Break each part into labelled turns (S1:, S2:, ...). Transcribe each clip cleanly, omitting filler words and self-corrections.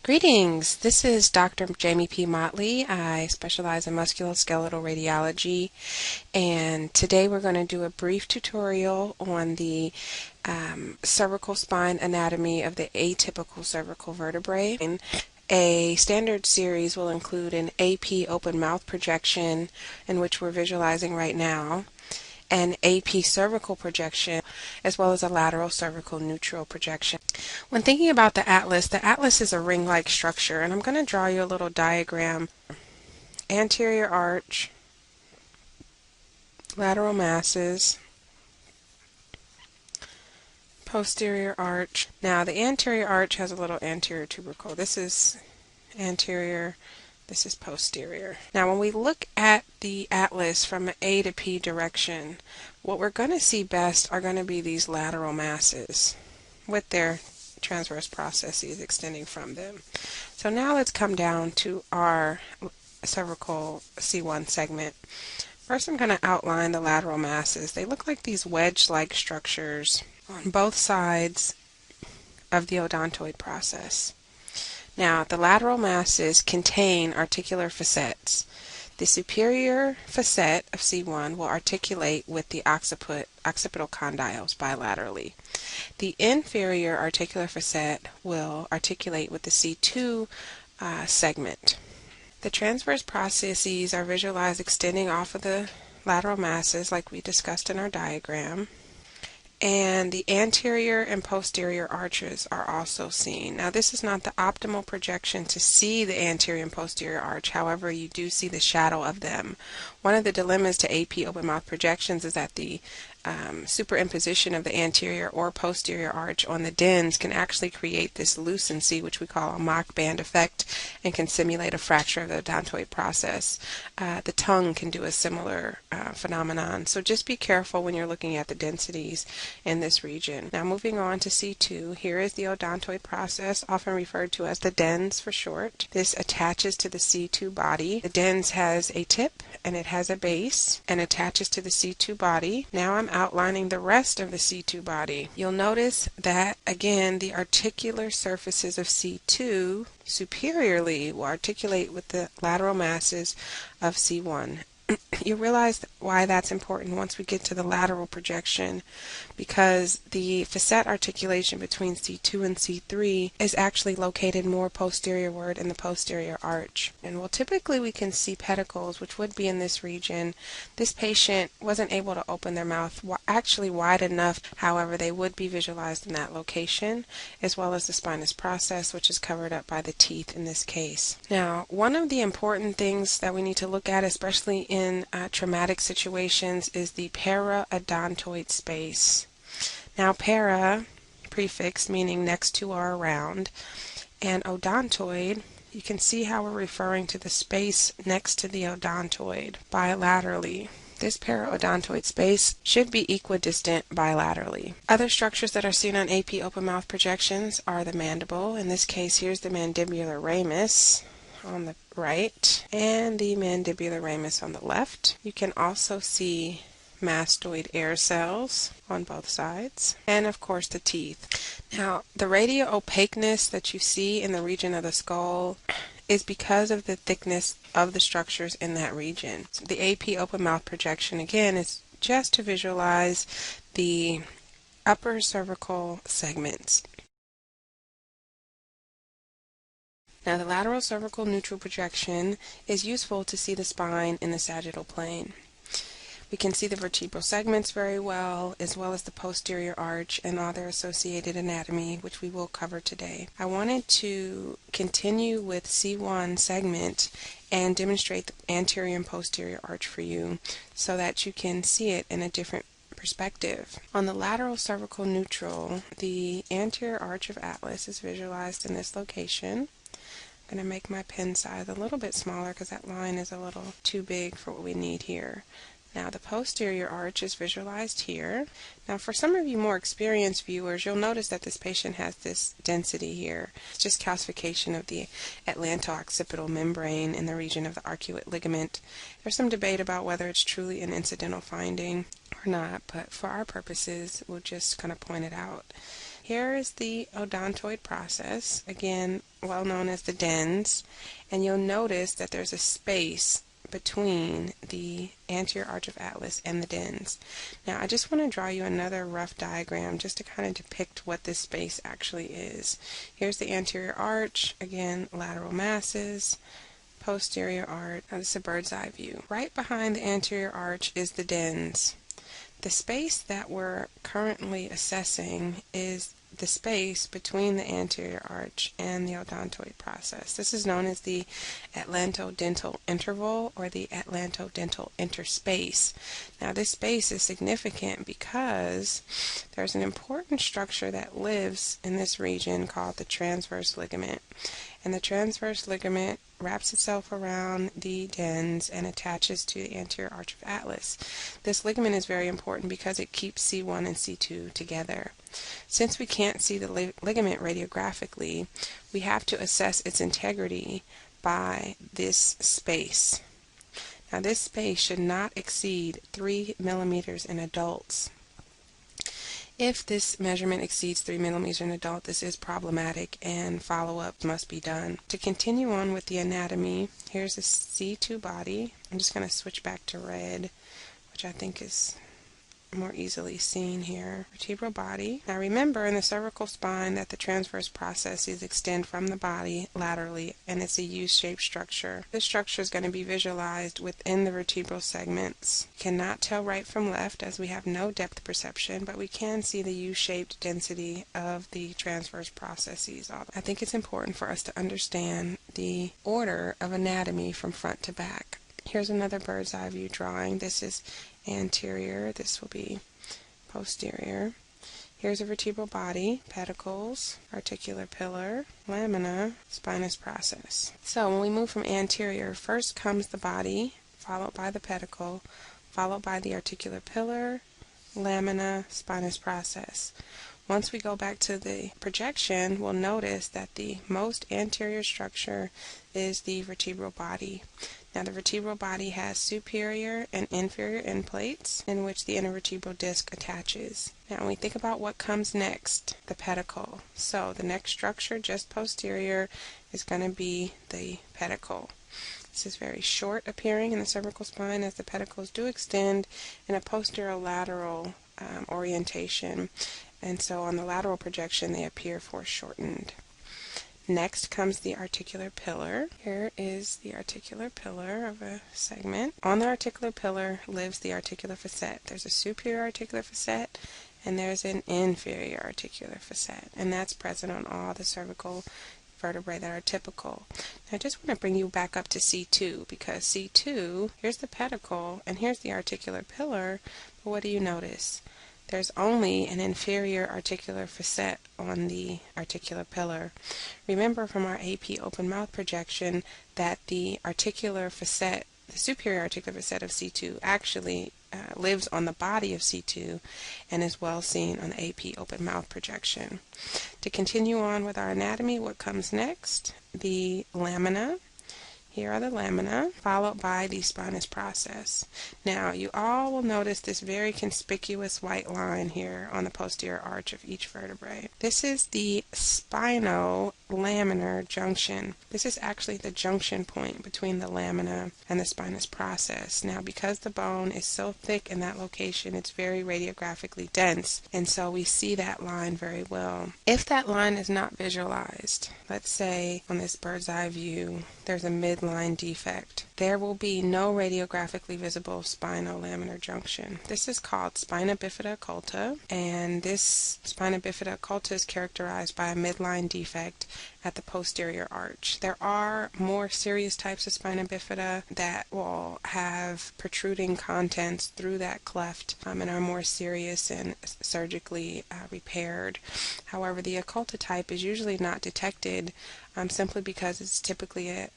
S1: Greetings, this is Dr. Jamie P. Motley. I specialize in musculoskeletal radiology, and today we're going to do a brief tutorial on the cervical spine anatomy of the atypical cervical vertebrae. A standard series will include an AP open mouth projection, in which we're visualizing right now, an AP cervical projection, as well as a lateral cervical neutral projection. When thinking about the atlas is a ring-like structure, and I'm going to draw you a little diagram. Anterior arch, lateral masses, posterior arch. Now the anterior arch has a little anterior tubercle. This is anterior, this is posterior. Now when we look at the atlas from an A to P direction, what we're going to see best are going to be these lateral masses with their transverse processes extending from them. So now let's come down to our cervical C1 segment. First I'm going to outline the lateral masses. They look like these wedge-like structures on both sides of the odontoid process. Now the lateral masses contain articular facets. The superior facet of C1 will articulate with the occipital condyles bilaterally. The inferior articular facet will articulate with the C2 segment. The transverse processes are visualized extending off of the lateral masses like we discussed in our diagram. And the anterior and posterior arches are also seen. Now this is not the optimal projection to see the anterior and posterior arch, however you do see the shadow of them. One of the dilemmas to AP open mouth projections is that the superimposition of the anterior or posterior arch on the dens can actually create this lucency, which we call a mock band effect, and can simulate a fracture of the odontoid process. The tongue can do a similar phenomenon, so just be careful when you're looking at the densities in this region. Now moving on to C2, here is the odontoid process, often referred to as the dens for short. This attaches to the C2 body. The dens has a tip and it has a base and attaches to the C2 body. Now I'm outlining the rest of the C2 body. You'll notice that again the articular surfaces of C2 superiorly will articulate with the lateral masses of C1. You realize why that's important once we get to the lateral projection, because the facet articulation between C2 and C3 is actually located more posteriorward in the posterior arch. And well, typically we can see pedicles, which would be in this region. This patient wasn't able to open their mouth actually wide enough, however they would be visualized in that location, as well as the spinous process, which is covered up by the teeth in this case. Now, one of the important things that we need to look at, especially in traumatic situations, is the para-odontoid space. Now para, prefix meaning next to or around, and odontoid, you can see how we're referring to the space next to the odontoid bilaterally. This para-odontoid space should be equidistant bilaterally. Other structures that are seen on AP open mouth projections are the mandible. In this case, here's the mandibular ramus on the right and the mandibular ramus on the left. You can also see mastoid air cells on both sides, and of course the teeth. Now the radial opaqueness that you see in the region of the skull is because of the thickness of the structures in that region. So the AP open mouth projection again is just to visualize the upper cervical segments. Now the lateral cervical neutral projection is useful to see the spine in the sagittal plane. We can see the vertebral segments very well as the posterior arch and all their associated anatomy, which we will cover today. I wanted to continue with C1 segment and demonstrate the anterior and posterior arch for you so that you can see it in a different perspective. On the lateral cervical neutral, the anterior arch of atlas is visualized in this location. I'm going to make my pen size a little bit smaller because that line is a little too big for what we need here. Now the posterior arch is visualized here. Now for some of you more experienced viewers, you'll notice that this patient has this density here. It's just calcification of the atlanto-occipital membrane in the region of the arcuate ligament. There's some debate about whether it's truly an incidental finding or not, but for our purposes, we'll just kind of point it out. Here is the odontoid process, again well known as the dens, and you'll notice that there's a space between the anterior arch of atlas and the dens. Now I just want to draw you another rough diagram just to kind of depict what this space actually is. Here's the anterior arch, again lateral masses, posterior arch. Now this is a bird's eye view. Right behind the anterior arch is the dens. The space that we're currently assessing is the space between the anterior arch and the odontoid process. This is known as the atlantodental interval or the atlantodental interspace. Now this space is significant because there's an important structure that lives in this region called the transverse ligament. And the transverse ligament wraps itself around the dens and attaches to the anterior arch of atlas. This ligament is very important because it keeps C1 and C2 together. Since we can't see the ligament radiographically, we have to assess its integrity by this space. Now this space should not exceed 3 millimeters in adults. If this measurement exceeds 3 millimeters in adult, this is problematic and follow-up must be done. To continue on with the anatomy, here's the C2 body. I'm just going to switch back to red, which I think is more easily seen here. Vertebral body. Now remember in the cervical spine that the transverse processes extend from the body laterally, and it's a U-shaped structure. This structure is going to be visualized within the vertebral segments. You cannot tell right from left as we have no depth perception, but we can see the U-shaped density of the transverse processes. I think it's important for us to understand the order of anatomy from front to back. Here's another bird's eye view drawing. This is anterior, this will be posterior. Here's a vertebral body, pedicles, articular pillar, lamina, spinous process. So when we move from anterior, first comes the body, followed by the pedicle, followed by the articular pillar, lamina, spinous process. Once we go back to the projection, we'll notice that the most anterior structure is the vertebral body. Now the vertebral body has superior and inferior end plates in which the intervertebral disc attaches. Now when we think about what comes next, the pedicle. So the next structure just posterior is going to be the pedicle. This is very short appearing in the cervical spine as the pedicles do extend in a posterolateral orientation, and so on the lateral projection they appear foreshortened. Next comes the articular pillar. Here is the articular pillar of a segment. On the articular pillar lives the articular facet. There's a superior articular facet and there's an inferior articular facet, and that's present on all the cervical vertebrae that are typical. Now I just want to bring you back up to C2 because C2, here's the pedicle and here's the articular pillar, but what do you notice? There's only an inferior articular facet on the articular pillar. Remember from our AP open mouth projection that the articular facet, the superior articular facet of C2 actually lives on the body of C2 and is well seen on the AP open mouth projection. To continue on with our anatomy, what comes next? The lamina. Here are the lamina, followed by the spinous process. Now, you all will notice this very conspicuous white line here on the posterior arch of each vertebrae. This is the spinolaminar junction. This is actually the junction point between the lamina and the spinous process. Now, because the bone is so thick in that location, it's very radiographically dense, and so we see that line very well. If that line is not visualized, let's say on this bird's eye view, there's a midline defect. There will be no radiographically visible spinolaminar junction. This is called spina bifida occulta, and this spina bifida occulta is characterized by a midline defect at the posterior arch. There are more serious types of spina bifida that will have protruding contents through that cleft and are more serious and surgically repaired. However, the occulta type is usually not detected simply because it's typically a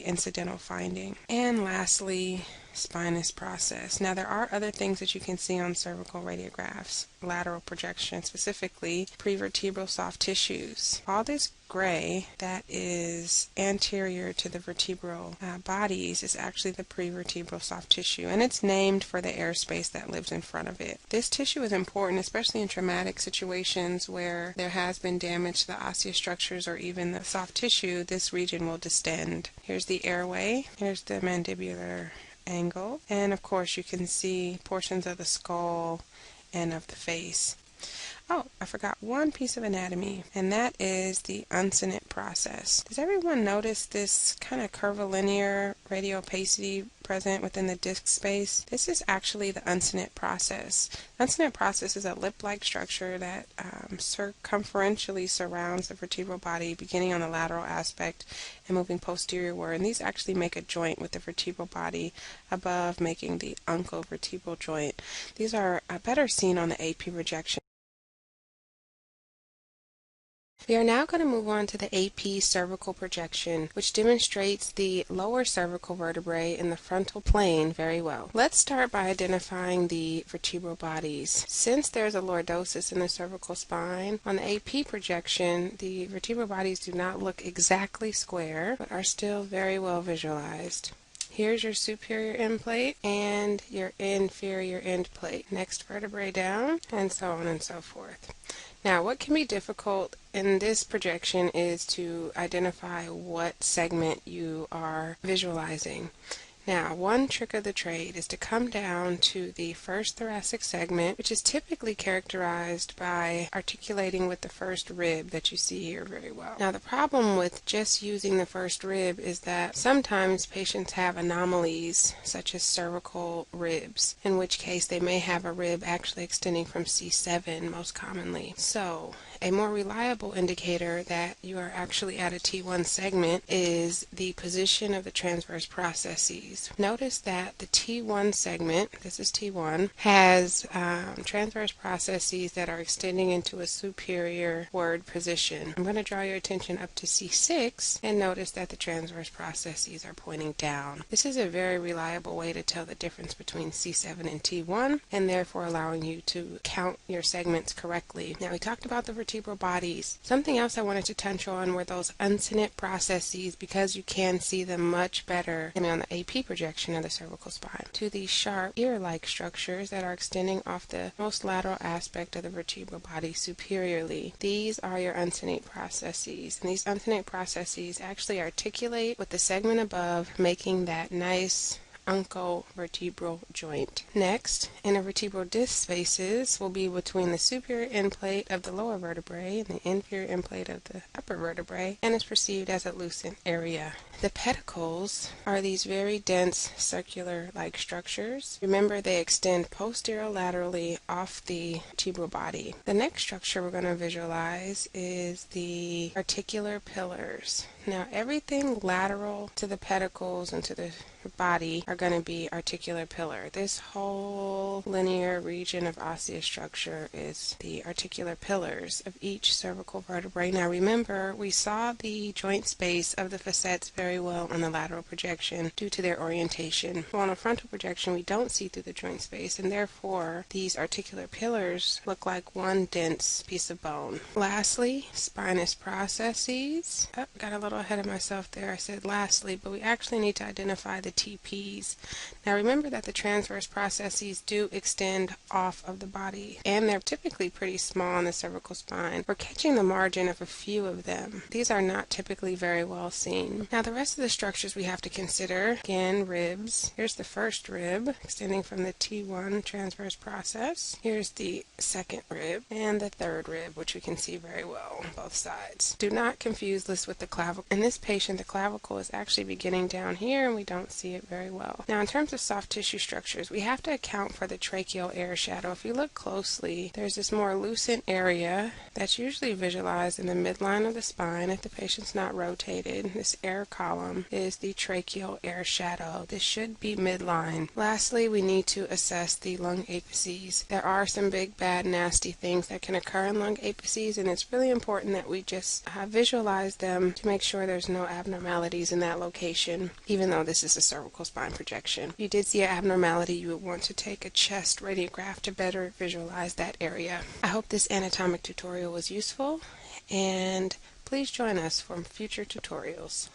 S1: incidental finding. And lastly, spinous process. Now there are other things that you can see on cervical radiographs, lateral projection, specifically prevertebral soft tissues. All this gray that is anterior to the vertebral bodies is actually the prevertebral soft tissue, and it's named for the airspace that lives in front of it. This tissue is important, especially in traumatic situations where there has been damage to the osseous structures or even the soft tissue. This region will distend. Here's the airway, here's the mandibular angle, and of course you can see portions of the skull and of the face. Oh, I forgot one piece of anatomy, and that is the uncinate process. Does everyone notice this kind of curvilinear radiopacity present within the disc space? This is actually the uncinate process. The uncinate process is a lip-like structure that circumferentially surrounds the vertebral body, beginning on the lateral aspect and moving posteriorward. And these actually make a joint with the vertebral body above, making the uncovertebral joint. These are better seen on the AP projection. We are now going to move on to the AP cervical projection, which demonstrates the lower cervical vertebrae in the frontal plane very well. Let's start by identifying the vertebral bodies. Since there's a lordosis in the cervical spine, on the AP projection, the vertebral bodies do not look exactly square, but are still very well visualized. Here's your superior end plate and your inferior end plate. Next vertebrae down, and so on and so forth. Now, what can be difficult in this projection is to identify what segment you are visualizing. Now, one trick of the trade is to come down to the first thoracic segment, which is typically characterized by articulating with the first rib that you see here very well. Now, the problem with just using the first rib is that sometimes patients have anomalies, such as cervical ribs, in which case they may have a rib actually extending from C7 most commonly. So, a more reliable indicator that you are actually at a T1 segment is the position of the transverse processes. Notice that the T1 segment, this is T1, has transverse processes that are extending into a superior word position. I'm going to draw your attention up to C6 and notice that the transverse processes are pointing down. This is a very reliable way to tell the difference between C7 and T1, and therefore allowing you to count your segments correctly. Now, we talked about the vertebral bodies. Something else I wanted to touch on were those uncinate processes, because you can see them much better on the AP projection of the cervical spine, to these sharp ear-like structures that are extending off the most lateral aspect of the vertebral body superiorly. These are your uncinate processes, and these uncinate processes actually articulate with the segment above, making that nice uncovertebral joint. Next, intervertebral disc spaces will be between the superior end plate of the lower vertebrae and the inferior end plate of the upper vertebrae, and is perceived as a lucent area. The pedicles are these very dense circular-like structures. Remember, they extend posterolaterally off the vertebral body. The next structure we're going to visualize is the articular pillars. Now, everything lateral to the pedicles and to the body are going to be articular pillar. This whole linear region of osseous structure is the articular pillars of each cervical vertebrae. Now, remember, we saw the joint space of the facets very well on the lateral projection due to their orientation. Well, on a frontal projection, we don't see through the joint space, and therefore these articular pillars look like one dense piece of bone. Lastly, spinous processes. Oh, got a little ahead of myself there. I said lastly, but we actually need to identify the TPs. Now, remember that the transverse processes do extend off of the body, and they're typically pretty small in the cervical spine. We're catching the margin of a few of them. These are not typically very well seen. Now, the rest of the structures we have to consider, again, ribs. Here's the first rib, extending from the T1 transverse process. Here's the second rib, and the third rib, which we can see very well on both sides. Do not confuse this with the clavicle. In this patient, the clavicle is actually beginning down here, and we don't see it very well. Now, in terms of soft tissue structures, we have to account for the tracheal air shadow. If you look closely, there's this more lucent area That's usually visualized in the midline of the spine if the patient's not rotated. This air column is the tracheal air shadow. This should be midline. Lastly, we need to assess the lung apices. There are some big, bad, nasty things that can occur in lung apices, and it's really important that we just visualize them to make sure there's no abnormalities in that location, even though this is a cervical spine projection. If you did see an abnormality, you would want to take a chest radiograph to better visualize that area. I hope this anatomic tutorial was useful, and please join us for future tutorials.